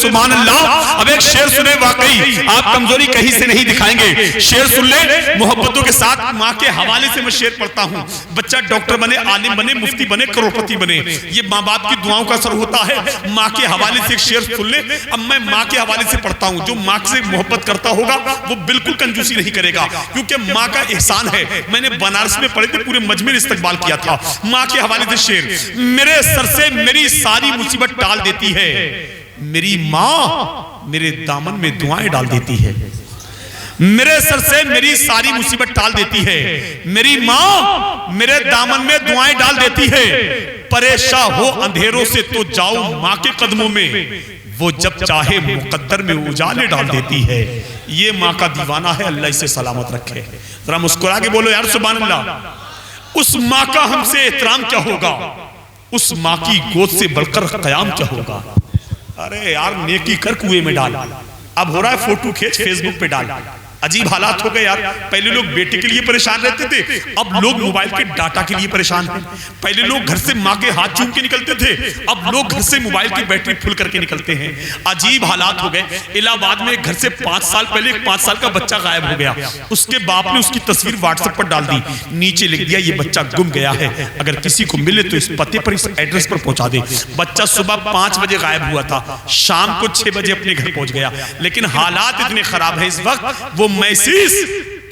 सुभान अल्लाह। अब एक शेर सुने, वाकई आप कमजोरी कहीं से नहीं दिखाएंगे। शेर सुन ले मोहब्बतों के साथ। माँ के हवाले से मैं शेर पढ़ता हूँ। बच्चा डॉक्टर बने, आलिम बने, मुफ्ती बने, करोड़पति बने, ये माँ बाप की दुआओं का असर होता है। माँ के हवाले से एक शेर सुन ले। अब मैं माँ के हवाले से पढ़ता हूँ। जो माँ से मोहब्बत करता होगा वो बिल्कुल कंजूसी नहीं करेगा, क्योंकि माँ का एहसान है। मैंने बनारस में पढ़े थे, पूरे मजमे ने इस्तकबाल किया था। माँ के हवाले से शेर, मेरे सर से मेरी सारी मुसीबत टाल देती है, मेरी माँ मेरे दामन में दुआएं डाल देती है। मेरे सर से मेरी सारी मुसीबत टाल देती है, मेरी माँ मेरे दामन में दुआएं डाल देती है। परेशान हो अंधेरों से तो जाओ माँ के कदमों में, वो जब चाहे मुकद्दर में उजाले डाल देती है। ये माँ का दीवाना है, अल्लाह इसे सलामत रखे। जरा मुस्कुरा के बोलो यार सुभान अल्लाह। उस माँ का हमसे एहतराम क्या होगा, उस माँ की गोद से बढ़कर कयाम क्या होगा। अरे यार नेकी कर कुएं में डाल, अब हो रहा है फोटो खींच फेसबुक पे डाल। अजीब हालात हो गए यार। पहले लोग बेटे के लिए परेशान रहते थे, अब लोग मोबाइल के डाटा के लिए परेशान हैं। पहले लोग घर से माँ के हाथ चूम के निकलते थे, अब लोग घर से मोबाइल की बैटरी फुल करके निकलते हैं। अजीब हालात हो गए। इलाहाबाद में घर से 5 साल पहले एक 5 साल का बच्चा गायब हो गया। उसके बाप ने उसकी तस्वीर व्हाट्सएप पर डाल दी, नीचे लिख दिया ये बच्चा गुम गया है, अगर किसी को मिले तो इस पते पर, इस एड्रेस पर पहुंचा दे। बच्चा सुबह 5 बजे गायब हुआ था, शाम को 6 बजे अपने घर पहुंच गया। लेकिन हालात इतने खराब है इस वक्त, वो मैसेज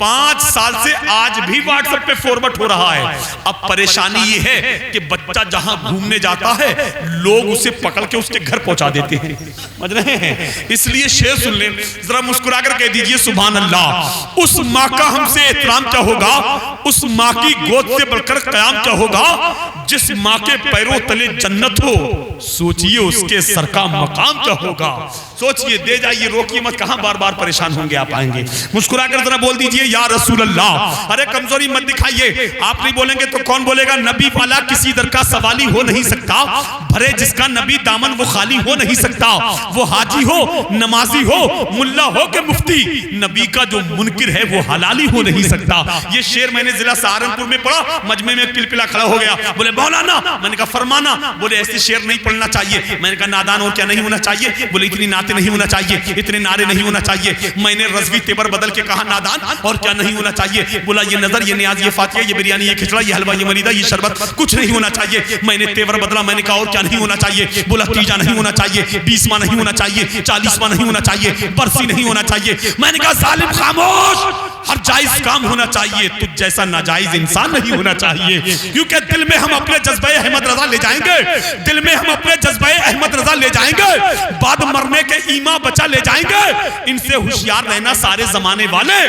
5 साल से आज भी व्हाट्सएप पे फॉरवर्ड हो रहा है। अब परेशानी ये है कि बच्चा जहां घूमने जाता है लोग उसे पकड़ के उसके घर पहुंचा देते हैं, समझ रहे हैं। इसलिए शेर सुन ले, जरा मुस्कुरा कर कह दीजिए सुभान अल्लाह। उस माँ का हमसे एहतराम क्या होगा, उस माँ की गोद से बढ़कर कयाम क्या होगा। जिस माँ के पैरों तले जन्नत हो, सोचिए उसके सर का मकाम क्या होगा। सोचिए, दे जाइए, रोकिए मत, कहां बार बार परेशान होंगे आप आएंगे। मुस्कुरा कर जरा बोल दीजिए या रसूल अल्लाह। अरे कमजोरी मत दिखाइए, आप नहीं बोलेंगे तो कौन बोलेगा। नबी वाला किसी दर का सवाली हो नहीं सकता, भरे जिसका नबी दामन वो खाली हो नहीं सकता। वो हाजी हो, नमाजी हो, मुल्ला हो के मुफ्ती, नबी का जो मुनकिर है वो हलाली हो नहीं सकता। ये शेर मैंने जिला सहारनपुर में पढ़ा, मजमे में पिलपिला खड़ा हो गया। बोले मौलाना, मैंने कहा फरमाना। बोले ऐसे शेर नहीं पढ़ना चाहिए। मैंने कहा नादान और क्या नहीं होना चाहिए। बोले इतनी नाते नहीं होना चाहिए, इतने नारे नहीं होना चाहिए। मैंने रज़वी तेवर बदल के कहा नादान और क्या नहीं होना चाहिए। बोला ये नजर, ये न्याज, ये फातिया, ये बिरयानी, ये खिचड़ा, ये हलवा, ये मरीदा, ये शरबत, कुछ नहीं होना चाहिए। मैंने तेवर बदला, मैंने कहा और क्या नहीं होना चाहिए। बोला तीजा नहीं होना चाहिए, 20वां नहीं होना चाहिए, 40वां नहीं होना चाहिए, बरसी नहीं होना चाहिए। मैंने कहा जालिम खामोश, हर जायज काम होना चाहिए, तुझ जैसा नाजायज इंसान नहीं होना चाहिए। क्योंकि दिल में हम अपने जज्बे अहमद रजा ले जाएंगे, दिल में हम अपने जज्बे अहमद रजा ले जाएंगे, बाद मरने के ईमा बचा ले जाएंगे। इनसे होशियार रहना सारे जमाने वाले,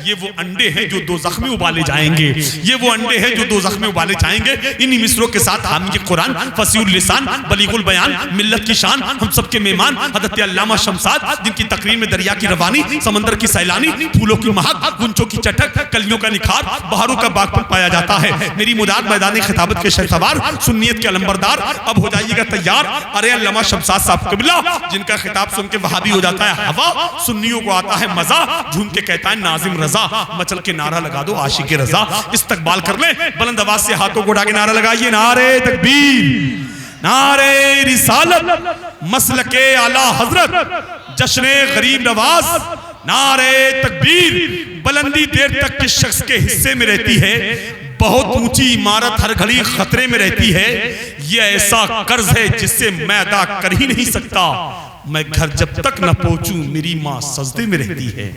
ये वो अंडे हैं जो 2 जख्मे उबाले जाएंगे, ये वो अंडे हैं जो 2 जख्मे उबाले जाएंगे। इन्हीं मिसरों के साथ हामी कुरान, फसीहुल लिसान, बलीगुल बयान, मिल्लत की शान, हम सबके मेहमान हज़रत अल्लामा शमसाद, जिनकी तकरीर में दरिया की रवानी, समंदर की सैलानी, फूलों की महक, गुंचों की चटक, कलियों का निखार, बहारों का बागपन पाया जाता है। मेरी मुराद मैदान खिताबत के शहसवार, सुन्नियत के अलंबरदार, अब हो जाइएगा तैयार। अरे अल्लामा शमसाद साहब कबिला, जिनका खिताब सुन के वहाबी हो जाता है हवा, सुन्नियों को आता है मजा, झूम के कहता है नाजिम रजा, मचल के नारा लगा दो आशिक रजा। इस्तकबाल कर ले, बुलंद आवाज से हाथों को उठा के नारा लगाइए, नारे तकबीर, नारे रिसालत, मसलके आला हजरत, जश्ने गरीब नवाज, नारे तकबीर। बुलंदी देर तक किस शख्स के हिस्से में रहती है, बहुत ऊंची इमारत हर घड़ी खतरे में रहती है। यह ऐसा कर्ज है जिससे मैं अदा कर ही नहीं सकता, मैं घर जब तक न पहुंचूं मेरी मां सजदे में रहती है।